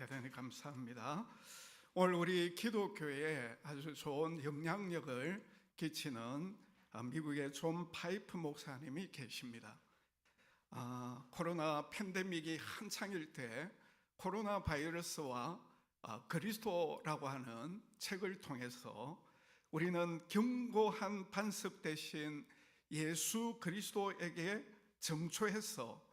대단히 감사합니다. 오늘 우리 기독교에 아주 좋은 영향력을 끼치는 미국의 존 파이프 목사님이 계십니다. 코로나 팬데믹이 한창일 때 코로나 바이러스와 그리스도라고 하는 책을 통해서 우리는 견고한 반석 대신 예수 그리스도에게 정초해서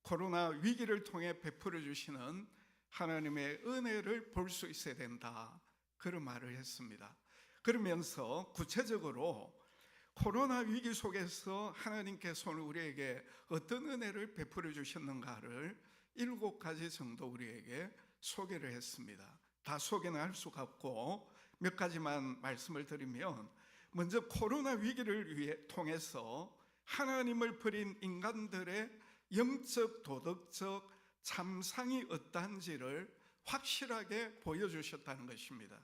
코로나 위기를 통해 베풀어 주시는 하나님의 은혜를 볼 수 있어야 된다, 그런 말을 했습니다. 그러면서 구체적으로 코로나 위기 속에서 하나님께서 우리에게 어떤 은혜를 베풀어 주셨는가를 7가지 정도 우리에게 소개를 했습니다. 다 소개는 할 수가 없고 몇 가지만 말씀을 드리면, 먼저 코로나 위기를 통해서 하나님을 버린 인간들의 영적 도덕적 참상이 어떠한지를 확실하게 보여주셨다는 것입니다.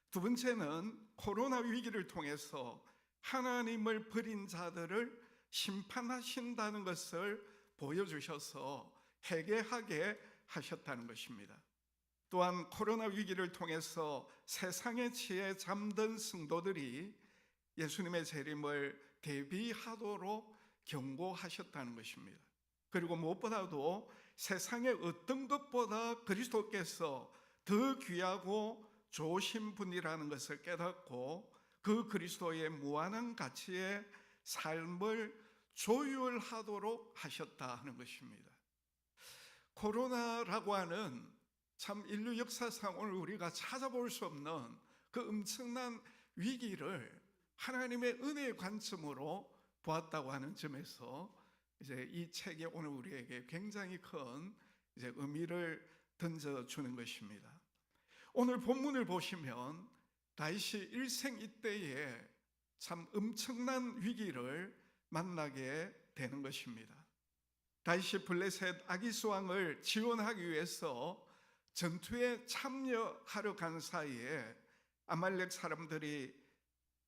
두 번째는 코로나 위기를 통해서 하나님을 버린 자들을 심판하신다는 것을 보여주셔서 회개하게 하셨다는 것입니다. 또한 코로나 위기를 통해서 세상의 치에 잠든 성도들이 예수님의 재림을 대비하도록 경고하셨다는 것입니다. 그리고 무엇보다도 세상의 어떤 것보다 그리스도께서 더 귀하고 좋으신 분이라는 것을 깨닫고 그 그리스도의 무한한 가치의 삶을 조율하도록 하셨다 하는 것입니다. 코로나라고 하는 참 인류 역사상 오늘 우리가 찾아볼 수 없는 그 엄청난 위기를 하나님의 은혜의 관점으로 보았다고 하는 점에서 이제 이 책이 오늘 우리에게 굉장히 큰 의미를 던져주는 것입니다. 오늘 본문을 보시면 다윗이 일생 이때에 참 엄청난 위기를 만나게 되는 것입니다. 다윗이 블레셋 아기스 왕을 지원하기 위해서 전투에 참여하러 간 사이에 아말렉 사람들이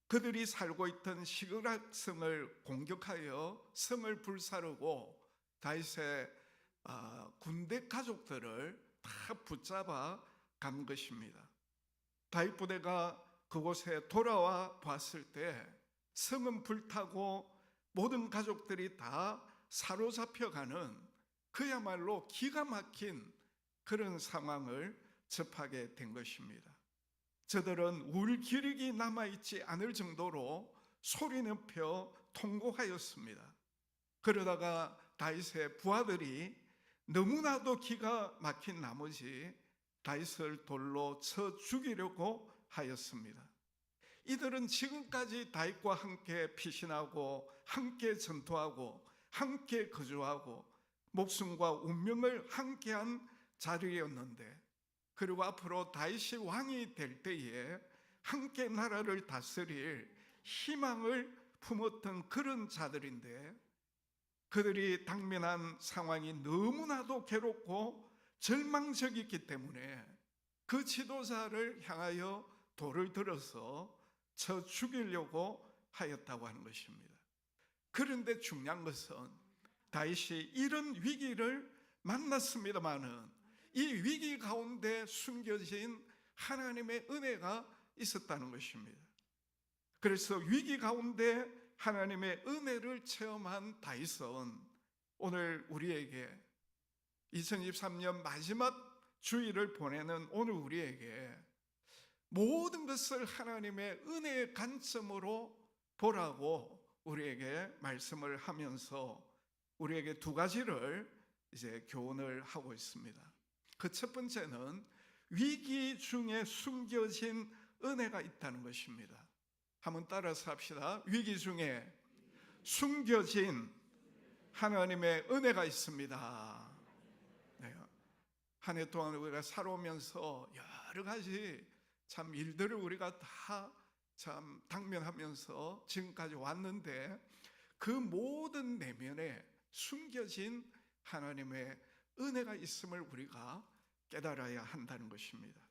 그들이 살고 있던 시그락 성을 공격하여 성을 불사르고 다윗의 군대 가족들을 다 붙잡아 간 것입니다. 다윗 부대가 그곳에 돌아와 봤을 때 성은 불타고 모든 가족들이 다 사로잡혀가는 그야말로 기가 막힌 그런 상황을 접하게 된 것입니다. 저들은 울 기력이 남아있지 않을 정도로 소리는 펴 통곡하였습니다. 그러다가 다윗의 부하들이 너무나도 기가 막힌 나머지 다윗을 돌로 쳐 죽이려고 하였습니다. 이들은 지금까지 다윗과 함께 피신하고 함께 전투하고 함께 거주하고 목숨과 운명을 함께한 자리였는데, 그리고 앞으로 다윗이 왕이 될 때에 함께 나라를 다스릴 희망을 품었던 그런 자들인데, 그들이 당면한 상황이 너무나도 괴롭고 절망적이기 때문에 그 지도자를 향하여 돌을 들어서 쳐 죽이려고 하였다고 하는 것입니다. 그런데 중요한 것은 다윗이 이런 위기를 만났습니다마는 이 위기 가운데 숨겨진 하나님의 은혜가 있었다는 것입니다. 그래서 위기 가운데 하나님의 은혜를 체험한 다윗은 오늘 우리에게 2023년 마지막 주일을 보내는 오늘 우리에게 모든 것을 하나님의 은혜의 관점으로 보라고 우리에게 말씀을 하면서 우리에게 2가지를 이제 교훈을 하고 있습니다. 그 첫 번째는 위기 중에 숨겨진 은혜가 있다는 것입니다. 한번 따라서 합시다. 위기 중에 숨겨진 하나님의 은혜가 있습니다. 네. 한 해 동안 우리가 살아오면서 여러 가지 참 일들을 우리가 다 참 당면하면서 지금까지 왔는데, 그 모든 내면에 숨겨진 하나님의 은혜가 있음을 우리가 깨달아야 한다는 것입니다.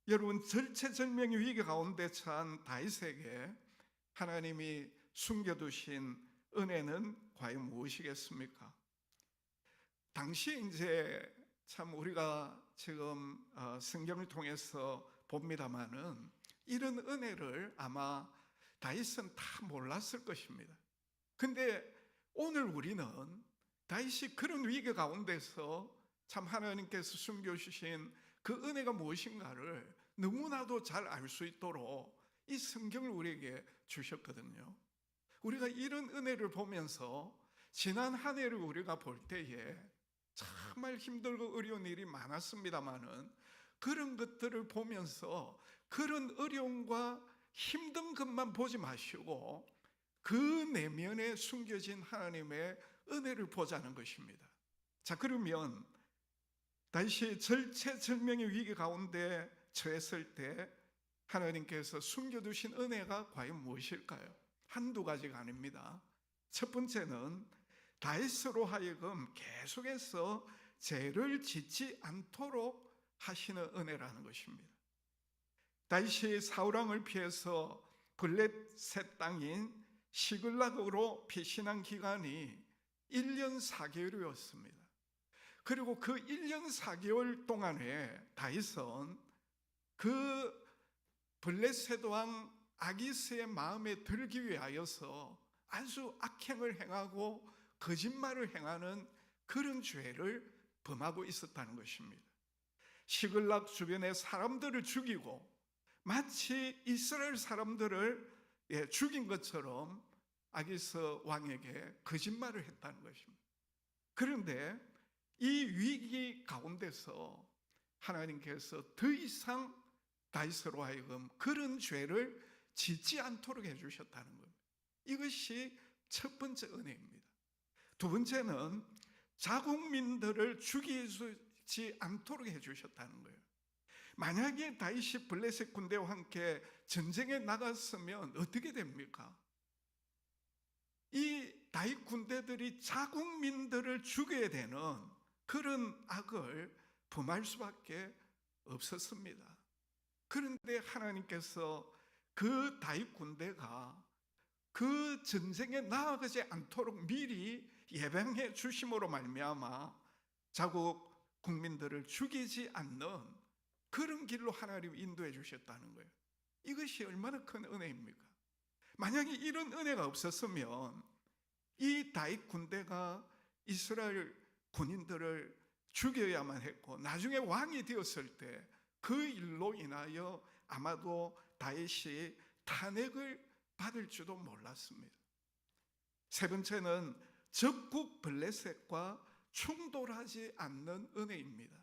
여러분, 절체절명의 위기 가운데 처한 다윗에게 하나님이 숨겨두신 은혜는 과연 무엇이겠습니까? 당시 이제 참 우리가 지금 성경을 통해서 봅니다마는 이런 은혜를 아마 다윗은 다 몰랐을 것입니다. 근데 오늘 우리는 다윗이 그런 위기 가운데서 참 하나님께서 숨겨주신 그 은혜가 무엇인가를 너무나도 잘 알 수 있도록 이 성경을 우리에게 주셨거든요. 우리가 이런 은혜를 보면서 지난 한 해를 우리가 볼 때에 정말 힘들고 어려운 일이 많았습니다마는 그런 것들을 보면서 그런 어려움과 힘든 것만 보지 마시고 그 내면에 숨겨진 하나님의 은혜를 보자는 것입니다. 자, 그러면 다윗이 절체절명의 위기 가운데 처했을 때 하나님께서 숨겨두신 은혜가 과연 무엇일까요? 한두 가지가 아닙니다. 첫 번째는 다윗으로 하여금 계속해서 죄를 짓지 않도록 하시는 은혜라는 것입니다. 다윗이 사울왕을 피해서 블레셋 땅인 시글락으로 피신한 기간이 1년 4개월이었습니다. 그리고 그 1년 4개월 동안에 다윗은 그 블레셋 왕 아기스의 마음에 들기 위하여서 아주 악행을 행하고 거짓말을 행하는 그런 죄를 범하고 있었다는 것입니다. 시글락 주변의 사람들을 죽이고 마치 이스라엘 사람들을 죽인 것처럼 아기스 왕에게 거짓말을 했다는 것입니다. 그런데 이 위기 가운데서 하나님께서 더 이상 다윗으로 하여금 그런 죄를 짓지 않도록 해주셨다는 겁니다. 이것이 첫 번째 은혜입니다. 두 번째는 자국민들을 죽이지 않도록 해주셨다는 거예요. 만약에 다윗이 블레셋 군대와 함께 전쟁에 나갔으면 어떻게 됩니까? 이 다윗 군대들이 자국민들을 죽여야 되는 그런 악을 범할 수밖에 없었습니다. 그런데 하나님께서 그 다윗 군대가 그 전쟁에 나아가지 않도록 미리 예방해 주심으로 말미암아 자국 국민들을 죽이지 않는 그런 길로 하나님 인도해 주셨다는 거예요. 이것이 얼마나 큰 은혜입니까? 만약에 이런 은혜가 없었으면 이 다윗 군대가 이스라엘 군인들을 죽여야만 했고 나중에 왕이 되었을 때 그 일로 인하여 아마도 다윗이 탄핵을 받을지도 몰랐습니다. 세 번째는 적국 블레셋과 충돌하지 않는 은혜입니다.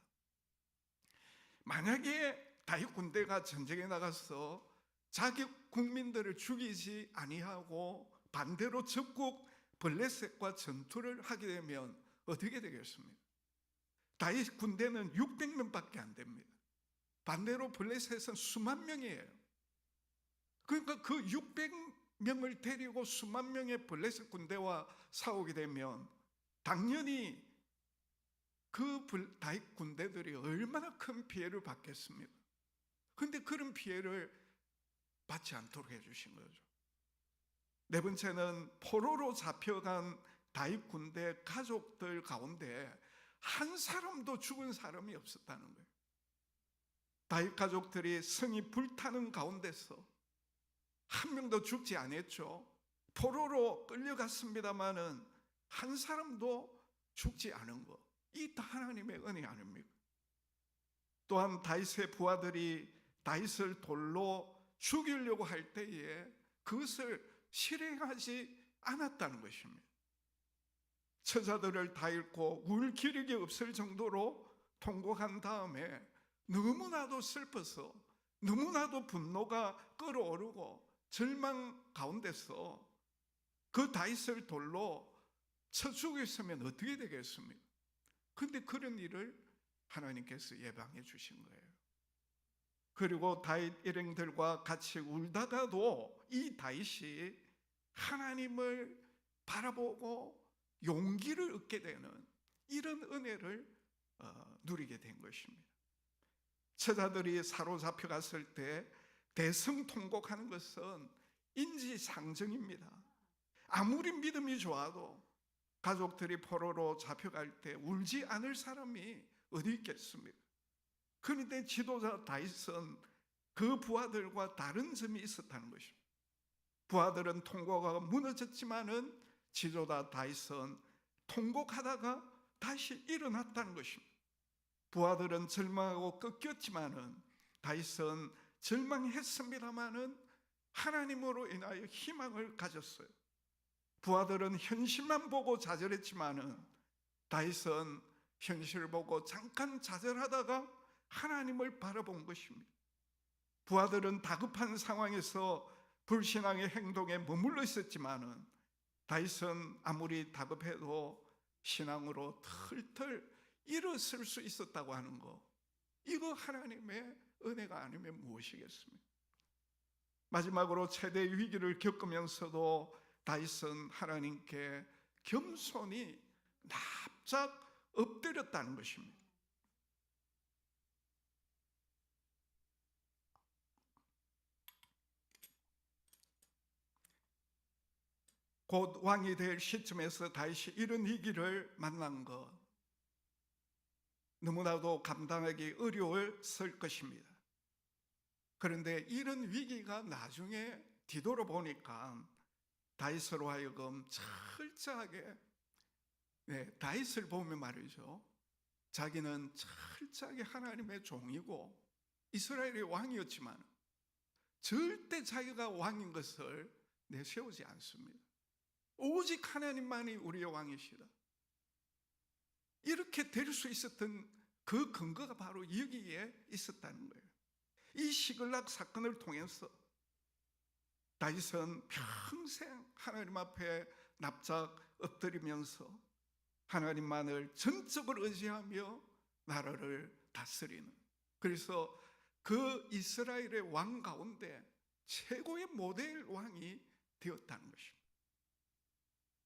만약에 다윗 군대가 전쟁에 나가서 자기 국민들을 죽이지 아니하고 반대로 적국 블레셋과 전투를 하게 되면 어떻게 되겠습니까? 다윗 군대는 600명밖에 안 됩니다. 반대로 블레셋은 수만 명이에요. 그러니까 그 600명을 데리고 수만 명의 블레셋 군대와 싸우게 되면 당연히 그 다윗 군대들이 얼마나 큰 피해를 받겠습니까? 그런데 그런 피해를 받지 않도록 해주신 거죠. 네 번째는 포로로 잡혀간 다윗 군대 가족들 가운데 한 사람도 죽은 사람이 없었다는 거예요. 다윗 가족들이 성이 불타는 가운데서 한 명도 죽지 않았죠. 포로로 끌려갔습니다마는 한 사람도 죽지 않은 것, 이 다 하나님의 은혜 아닙니까? 또한 다윗의 부하들이 다윗을 돌로 죽이려고 할 때에 그것을 실행하지 않았다는 것입니다. 처자들을 다 잃고 울 기력이 없을 정도로 통곡한 다음에 너무나도 슬퍼서 너무나도 분노가 끓어오르고 절망 가운데서 그 다윗을 돌로 쳐 죽였으면 어떻게 되겠습니까? 그런데 그런 일을 하나님께서 예방해 주신 거예요. 그리고 다윗 일행들과 같이 울다가도 이 다윗이 하나님을 바라보고 용기를 얻게 되는 이런 은혜를 누리게 된 것입니다. 처자들이 사로잡혀 갔을 때 대성통곡하는 것은 인지상정입니다. 아무리 믿음이 좋아도 가족들이 포로로 잡혀갈 때 울지 않을 사람이 어디 있겠습니까? 그런데 지도자 다윗은 그 부하들과 다른 점이 있었다는 것입니다. 부하들은 통곡하고 무너졌지만은 지도자 다윗은 통곡하다가 다시 일어났다는 것입니다. 부하들은 절망하고 꺾였지만은 다윗은 절망했습니다마는 하나님으로 인하여 희망을 가졌어요. 부하들은 현실만 보고 좌절했지만은 다윗은 현실을 보고 잠깐 좌절하다가 하나님을 바라본 것입니다. 부하들은 다급한 상황에서 불신앙의 행동에 머물러 있었지만은 다윗은 아무리 다급해도 신앙으로 털털 일어설 수 있었다고 하는 거, 이거 하나님의 은혜가 아니면 무엇이겠습니까? 마지막으로 최대 위기를 겪으면서도 다윗은 하나님께 겸손히 납작 엎드렸다는 것입니다. 곧 왕이 될 시점에서 다윗이 이런 위기를 만난 것, 너무나도 감당하기 어려웠을 것입니다. 그런데 이런 위기가 나중에 뒤돌아보니까 다윗으로 하여금 철저하게, 다윗을 보면 말이죠, 자기는 철저하게 하나님의 종이고 이스라엘의 왕이었지만 절대 자기가 왕인 것을 내세우지 않습니다. 오직 하나님만이 우리의 왕이시다. 이렇게 될 수 있었던 그 근거가 바로 여기에 있었다는 거예요. 이 시글락 사건을 통해서 다윗은 평생 하나님 앞에 납작 엎드리면서 하나님만을 전적으로 의지하며 나라를 다스리는, 그래서 그 이스라엘의 왕 가운데 최고의 모델 왕이 되었다는 것입니다.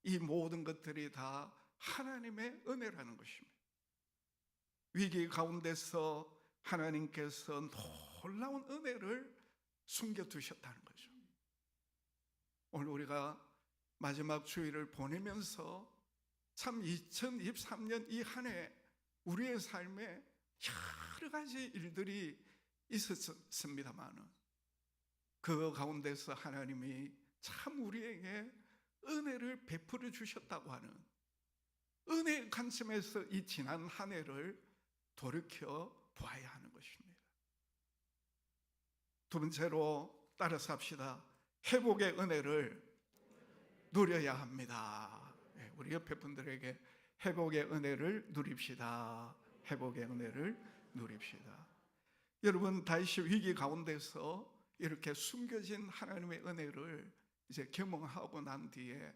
이 모든 것들이 다 하나님의 은혜라는 것입니다. 위기 가운데서 하나님께서 놀라운 은혜를 숨겨두셨다는 거죠. 오늘 우리가 마지막 주일을 보내면서 참 2023년 이 한 해 우리의 삶에 여러 가지 일들이 있었습니다만 그 가운데서 하나님이 참 우리에게 은혜를 베풀어 주셨다고 하는 은혜의 관점에서 이 지난 한 해를 돌이켜 보아야 하는 것입니다. 두 번째로 따라서 합시다. 회복의 은혜를 누려야 합니다. 우리 옆에 분들에게 회복의 은혜를 누립시다. 회복의 은혜를 누립시다. 여러분, 다윗이 위기 가운데서 이렇게 숨겨진 하나님의 은혜를 이제 경험하고 난 뒤에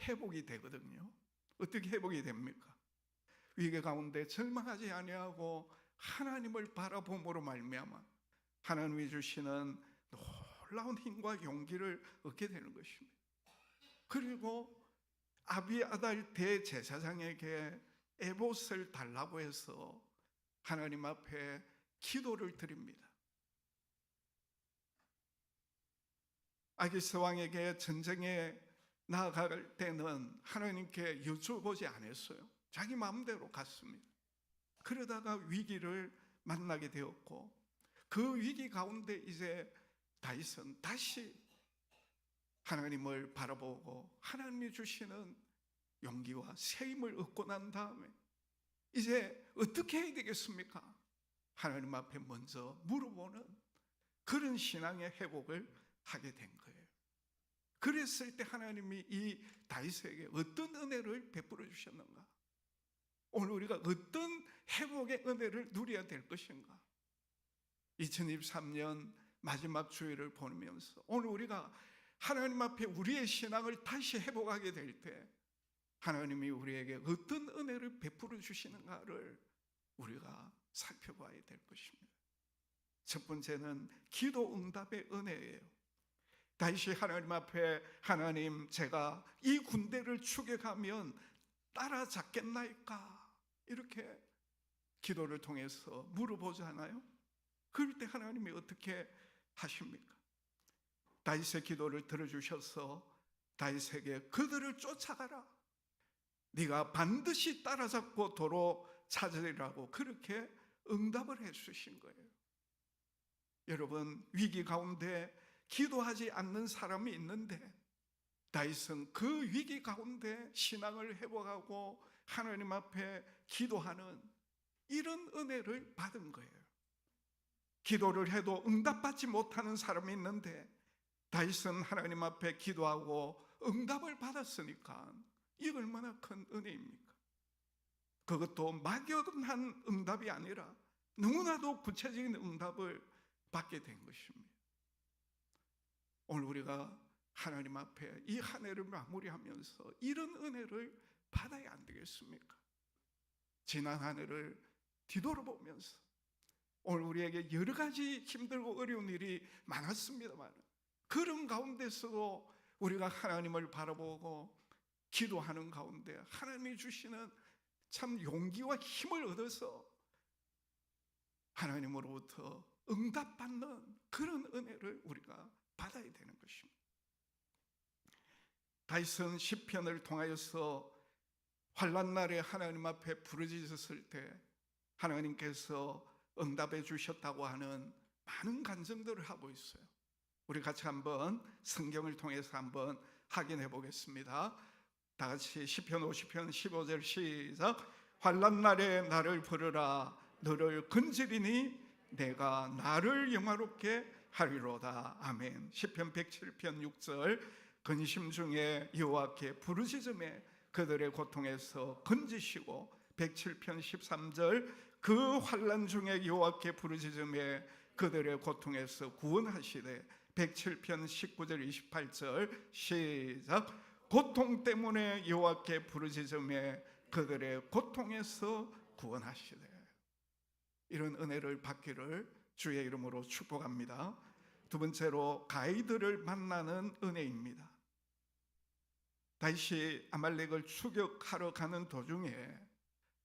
회복이 되거든요. 어떻게 회복이 됩니까? 위기 가운데 절망하지 아니하고 하나님을 바라봄으로 말미암아 하나님이 주시는 놀라운 힘과 용기를 얻게 되는 것입니다. 그리고 아비아달 대제사장에게 에봇을 달라고 해서 하나님 앞에 기도를 드립니다. 아기스 왕에게 전쟁에 나아갈 때는 하나님께 여쭤보지 않았어요. 자기 마음대로 갔습니다. 그러다가 위기를 만나게 되었고 그 위기 가운데 이제 다윗은 다시 하나님을 바라보고 하나님이 주시는 용기와 새 힘을 얻고 난 다음에 이제 어떻게 해야 되겠습니까? 하나님 앞에 먼저 물어보는 그런 신앙의 회복을 하게 된 거예요. 그랬을 때 하나님이 이 다윗에게 어떤 은혜를 베풀어 주셨는가? 오늘 우리가 어떤 회복의 은혜를 누려야 될 것인가? 2023년 마지막 주일을 보내면서 오늘 우리가 하나님 앞에 우리의 신앙을 다시 회복하게 될 때 하나님이 우리에게 어떤 은혜를 베풀어 주시는가를 우리가 살펴봐야 될 것입니다. 첫 번째는 기도 응답의 은혜예요. 다윗이 하나님 앞에 하나님, 제가 이 군대를 추격하면 따라잡겠나이까? 이렇게 기도를 통해서 물어보잖아요. 그럴 때 하나님이 어떻게 하십니까? 다윗의 기도를 들어주셔서 다윗에게 그들을 쫓아가라. 네가 반드시 따라잡고 도로 찾으리라고 그렇게 응답을 해주신 거예요. 여러분, 위기 가운데 기도하지 않는 사람이 있는데 다윗은 그 위기 가운데 신앙을 회복하고 하나님 앞에 기도하는 이런 은혜를 받은 거예요. 기도를 해도 응답받지 못하는 사람이 있는데 다윗은 하나님 앞에 기도하고 응답을 받았으니까 이 얼마나 큰 은혜입니까? 그것도 막연한 응답이 아니라 너무나도 구체적인 응답을 받게 된 것입니다. 오늘 우리가 하나님 앞에 이 한 해를 마무리하면서 이런 은혜를 받아야 안 되겠습니까? 지난 한 해를 뒤돌아보면서 오늘 우리에게 여러 가지 힘들고 어려운 일이 많았습니다만 그런 가운데서도 우리가 하나님을 바라보고 기도하는 가운데 하나님이 주시는 참 용기와 힘을 얻어서 하나님으로부터 응답받는 그런 은혜를 우리가 받아야 되는 것입니다. 다윗은 시편을 통하여서 환난 날에 하나님 앞에 부르짖었을 때 하나님께서 응답해 주셨다고 하는 많은 간증들을 하고 있어요. 우리 같이 한번 성경을 통해서 한번 확인해 보겠습니다. 다 같이 시편 50편 15절 시작. 환난 날에 나를 부르라 너를 건지리니 내가 나를 영화롭게 하리로다. 아멘. 시편 107편 6절 근심 중에 여호와께 부르짖음에 그들의 고통에서 건지시고 107편 13절 그 환난 중에 여호와께 부르짖음에 그들의 고통에서 구원하시되 107편 19절 28절 시작 고통 때문에 여호와께 부르짖음에 그들의 고통에서 구원하시되 이런 은혜를 받기를 주의 이름으로 축복합니다. 두 번째로 가이드를 만나는 은혜입니다. 다윗이 아말렉을 추격하러 가는 도중에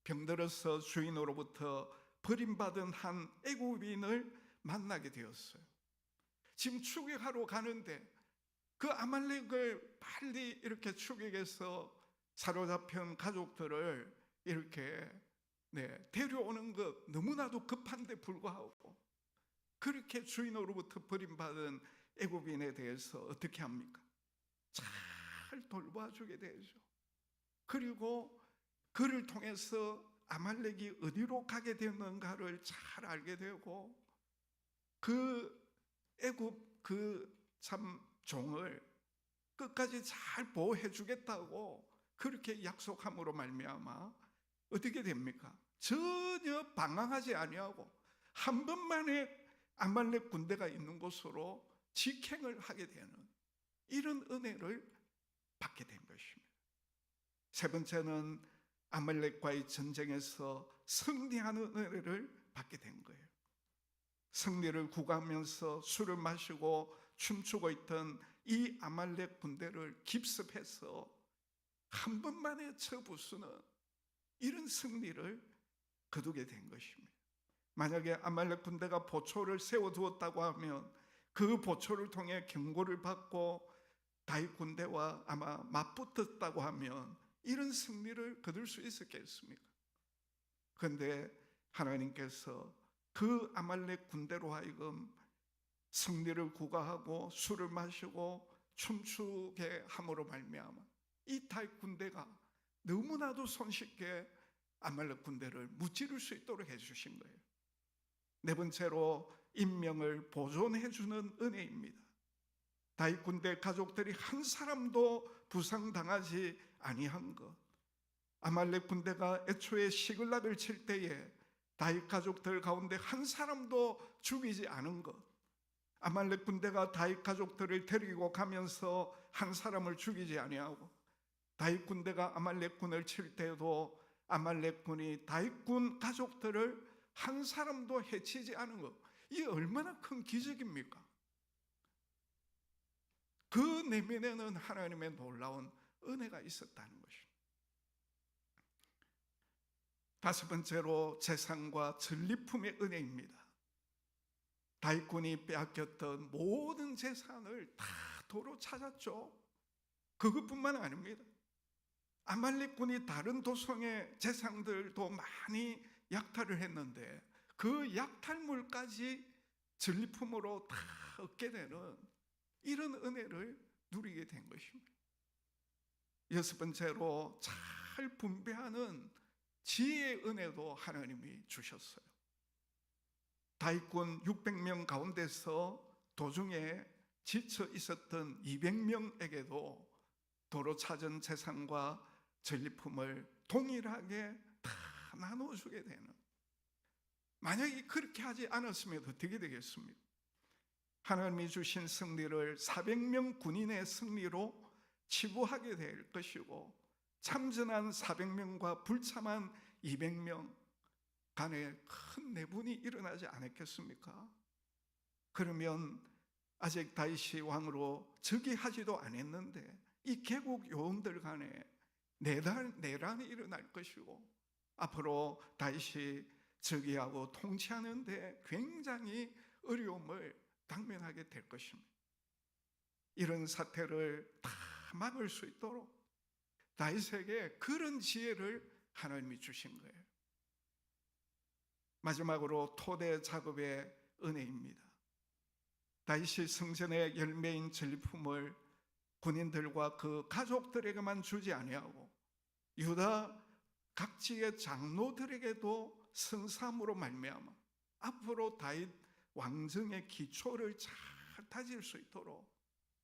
병들어서 주인으로부터 버림받은 한 애굽인을 만나게 되었어요. 지금 추격하러 가는데 그 아말렉을 빨리 이렇게 추격해서 사로잡힌 가족들을 이렇게 데려오는 것 너무나도 급한데 불구하고 그렇게 주인으로부터 버림받은 애굽인에 대해서 어떻게 합니까? 잘 돌봐주게 되죠. 그리고 그를 통해서 아말렉이 어디로 가게 되는가를 잘 알게 되고 그 애굽 그 참 종을 끝까지 잘 보호해 주겠다고 그렇게 약속함으로 말미암아 어떻게 됩니까? 전혀 방황하지 아니하고 한 번만에 아말렉 군대가 있는 곳으로 직행을 하게 되는 이런 은혜를 받게 된 것입니다. 세 번째는 아말렉과의 전쟁에서 승리하는 은혜를 받게 된 거예요. 승리를 구가하면서 술을 마시고 춤추고 있던 이 아말렉 군대를 깁습해서 한 번만에 쳐부수는 이런 승리를 거두게 된 것입니다. 만약에 아말렉 군대가 보초를 세워두었다고 하면 그 보초를 통해 경고를 받고 다윗 군대와 아마 맞붙었다고 하면 이런 승리를 거둘 수 있었겠습니까? 그런데 하나님께서 그 아말렉 군대로 하여금 승리를 구가하고 술을 마시고 춤추게 함으로 말미암아 이 다윗 군대가 너무나도 손쉽게 아말렉 군대를 무찌를 수 있도록 해주신 거예요. 네 번째로 인명을 보존해 주는 은혜입니다. 다윗 군대 가족들이 한 사람도 부상당하지 아니한 것, 아말렉 군대가 애초에 시글락을 칠 때에 다윗 가족들 가운데 한 사람도 죽이지 않은 것, 아말렉 군대가 다윗 가족들을 데리고 가면서 한 사람을 죽이지 아니하고 다윗 군대가 아말렉 군을 칠 때도 아말렉 군이 다윗 군 가족들을 한 사람도 해치지 않은 것, 이게 얼마나 큰 기적입니까? 그 내면에는 하나님의 놀라운 은혜가 있었다는 것입니다. 다섯 번째로 재산과 전리품의 은혜입니다. 다윗군이 빼앗겼던 모든 재산을 다 도로 찾았죠. 그것뿐만 아닙니다. 아말렉군이 다른 도성의 재상들도 많이 약탈을 했는데 그 약탈물까지 전리품으로 다 얻게 되는 이런 은혜를 누리게 된 것입니다. 여섯 번째로 잘 분배하는 지혜의 은혜도 하나님이 주셨어요. 다윗군 600명 가운데서 도중에 지쳐 있었던 200명에게도 도로 찾은 재산과 전리품을 동일하게 다 나눠주게 되는, 만약에 그렇게 하지 않았으면 어떻게 되겠습니까? 하나님이 주신 승리를 400명 군인의 승리로 치부하게 될 것이고, 참전한 400명과 불참한 200명 간에 큰 내분이 일어나지 않았겠습니까? 그러면 아직 다윗이 왕으로 즉위하지도 않았는데 이 개국 요원들 간에 내란이 일어날 것이고, 앞으로 다윗이 즉위하고 통치하는 데 굉장히 어려움을 당면하게 될 것입니다. 이런 사태를 다 막을 수 있도록 다윗에게 그런 지혜를 하나님이 주신 거예요. 마지막으로 토대 작업의 은혜입니다. 다윗이 성전의 열매인 전리품을 군인들과 그 가족들에게만 주지 아니하고 유다 각지의 장로들에게도 선사함으로 말미암아 앞으로 다윗 왕정의 기초를 잘 다질 수 있도록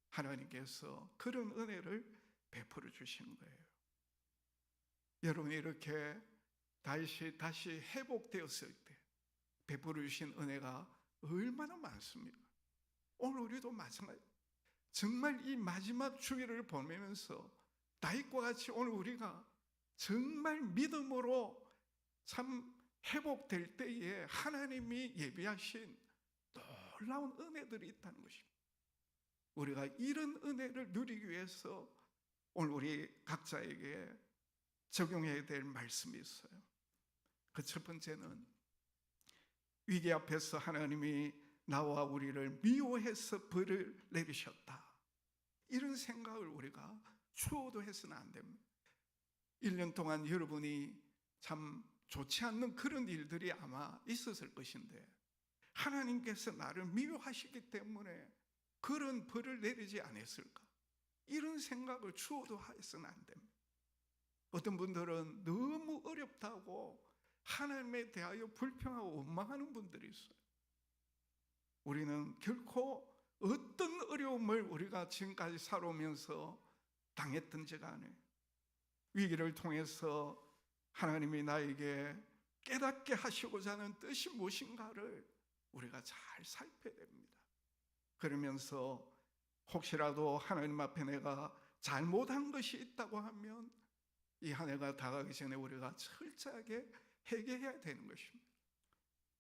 하나님께서 그런 은혜를 베풀어 주신 거예요. 여러분, 이렇게 다윗이 다시 회복되었을 때 베풀어 주신 은혜가 얼마나 많습니까? 오늘 우리도 마찬가지, 정말 이 마지막 주기를 보면서 다윗과 같이 오늘 우리가 정말 믿음으로 참 회복될 때에 하나님이 예비하신 놀라운 은혜들이 있다는 것입니다. 우리가 이런 은혜를 누리기 위해서 오늘 우리 각자에게 적용해야 될 말씀이 있어요. 그 첫 번째는 위기 앞에서 하나님이 나와 우리를 미워해서 벌을 내리셨다, 이런 생각을 우리가 추호도 해서는 안 됩니다. 1년 동안 여러분이 참 좋지 않는 그런 일들이 아마 있었을 것인데 하나님께서 나를 미워하시기 때문에 그런 벌을 내리지 않았을까, 이런 생각을 추호도 해서는 안 됩니다. 어떤 분들은 너무 어렵다고 하나님에 대하여 불평하고 원망하는 분들이 있어요. 우리는 결코 어떤 어려움을 우리가 지금까지 살아오면서 당했든지 간에 위기를 통해서 하나님이 나에게 깨닫게 하시고자 하는 뜻이 무엇인가를 우리가 잘 살펴야 됩니다. 그러면서 혹시라도 하나님 앞에 내가 잘못한 것이 있다고 하면 이 한 해가 다가기 전에 우리가 철저하게 회개해야 되는 것입니다.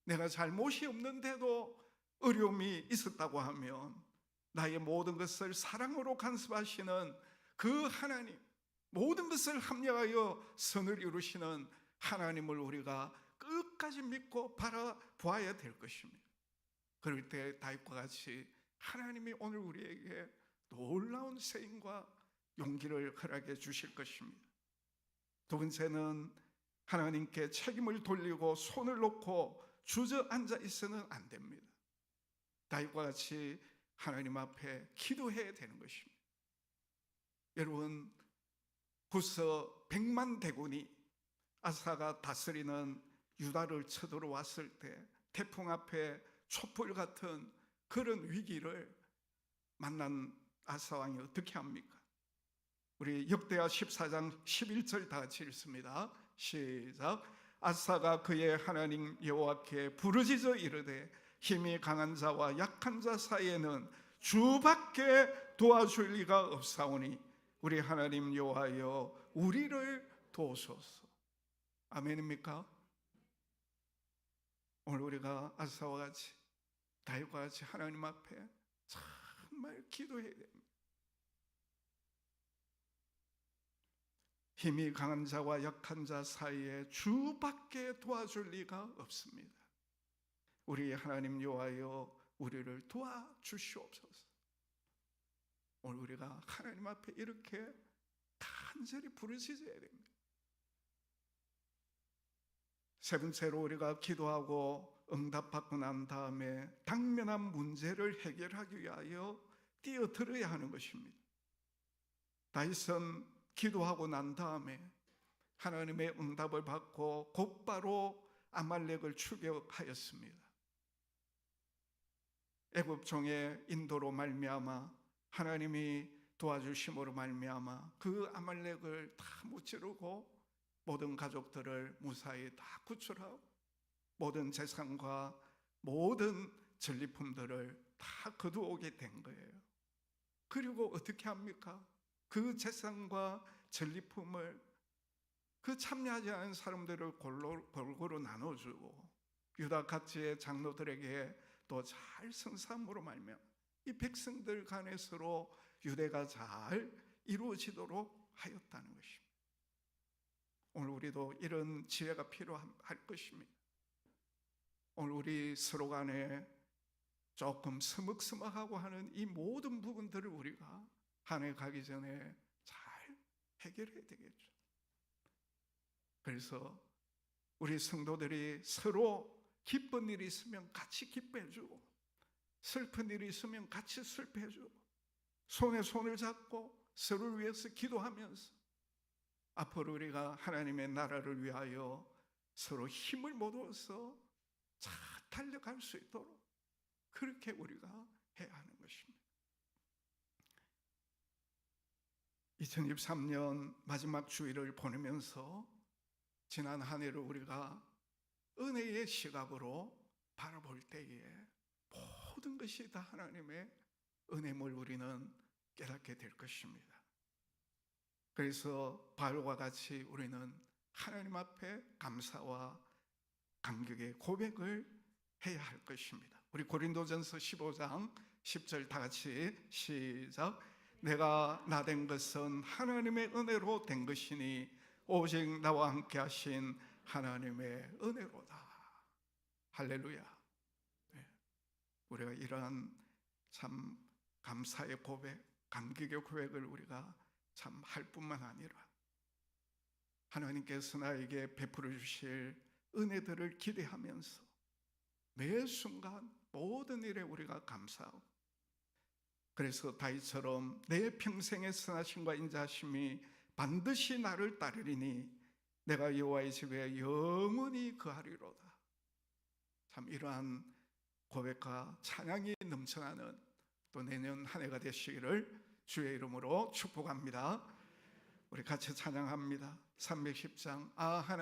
내가 잘못이 없는데도 어려움이 있었다고 하면 나의 모든 것을 사랑으로 간섭하시는 그 하나님, 모든 것을 합력하여 선을 이루시는 하나님을 우리가 끝까지 믿고 바라보아야 될 것입니다. 그럴 때 다윗과 같이 하나님이 오늘 우리에게 놀라운 세임과 용기를 허락해 주실 것입니다. 두 번째는 하나님께 책임을 돌리고 손을 놓고 주저앉아 있어는 안 됩니다. 다윗과 같이 하나님 앞에 기도해야 되는 것입니다. 여러분, 벌써 100만 대군이 아사가 다스리는 유다를 쳐들어왔을 때 태풍 앞에 촛불 같은 그런 위기를 만난 아사 왕이 어떻게 합니까? 우리 역대하 14장 11절 다 같이 읽습니다. 시작. 아사가 그의 하나님 여호와께 부르짖어 이르되 힘이 강한 자와 약한 자 사이에는 주밖에 도와줄 리가 없사오니 우리 하나님 여호와여 우리를 도우소서. 아멘입니까? 오늘 우리가 아사와 같이 다윗과 같이 하나님 앞에 정말 기도해야 됩니다. 힘이 강한 자와 약한 자 사이에 주밖에 도와줄 리가 없습니다. 우리 하나님 여호와여 우리를 도와주시옵소서. 오늘 우리가 하나님 앞에 이렇게 다 간절히 부르짖어야 됩니다. 세 번째로 우리가 기도하고 응답받고 난 다음에 당면한 문제를 해결하기 위하여 뛰어들어야 하는 것입니다. 다윗은 기도하고 난 다음에 하나님의 응답을 받고 곧바로 아말렉을 추격하였습니다. 애굽 종의 인도로 말미암아 하나님이 도와주심으로 말미암아 그 아말렉을 다 무찌르고 모든 가족들을 무사히 다 구출하고 모든 재산과 모든 전리품들을 다 거두오게 된 거예요. 그리고 어떻게 합니까? 그 재산과 전리품을 그 참여하지 않은 사람들을 골고루 나눠주고 유다 각지의 장로들에게 또 잘 성삼으로 말미암아 이 백성들 간에 서로 유대가 잘 이루어지도록 하였다는 것입니다. 오늘 우리도 이런 지혜가 필요할 것입니다. 오늘 우리 서로 간에 조금 서먹서먹하고 하는 이 모든 부분들을 우리가 한 해 가기 전에 잘 해결해야 되겠죠. 그래서 우리 성도들이 서로 기쁜 일이 있으면 같이 기뻐해주고 슬픈 일이 있으면 같이 슬퍼해주고 손에 손을 잡고 서로를 위해서 기도하면서 앞으로 우리가 하나님의 나라를 위하여 서로 힘을 모아서 잘 달려갈 수 있도록 그렇게 우리가 해야 하는 것입니다. 2023년 마지막 주일을 보내면서 지난 한 해를 우리가 은혜의 시각으로 바라볼 때에 모든 것이 다 하나님의 은혜임을 우리는 깨닫게 될 것입니다. 그래서 바울과 같이 우리는 하나님 앞에 감사와 감격의 고백을 해야 할 것입니다. 우리 고린도전서 15장 10절 다 같이 시작. 내가 나된 것은 하나님의 은혜로 된 것이니 오직 나와 함께 하신 하나님의 은혜로다. 할렐루야. 네. 우리가 이러한 참 감사의 고백, 감격의 고백을 우리가 참 할 뿐만 아니라 하나님께서 나에게 베풀어 주실 은혜들을 기대하면서 매 순간 모든 일에 우리가 감사하고 그래서 다윗처럼 내 평생의 선하심과 인자하심이 반드시 나를 따르리니 내가 여호와의 집에 영원히 거하리로다. 참 이러한 고백과 찬양이 넘쳐나는 또 내년 한 해가 되시기를 주의 이름으로 축복합니다. 우리 같이 찬양합니다. 310장 아 하나님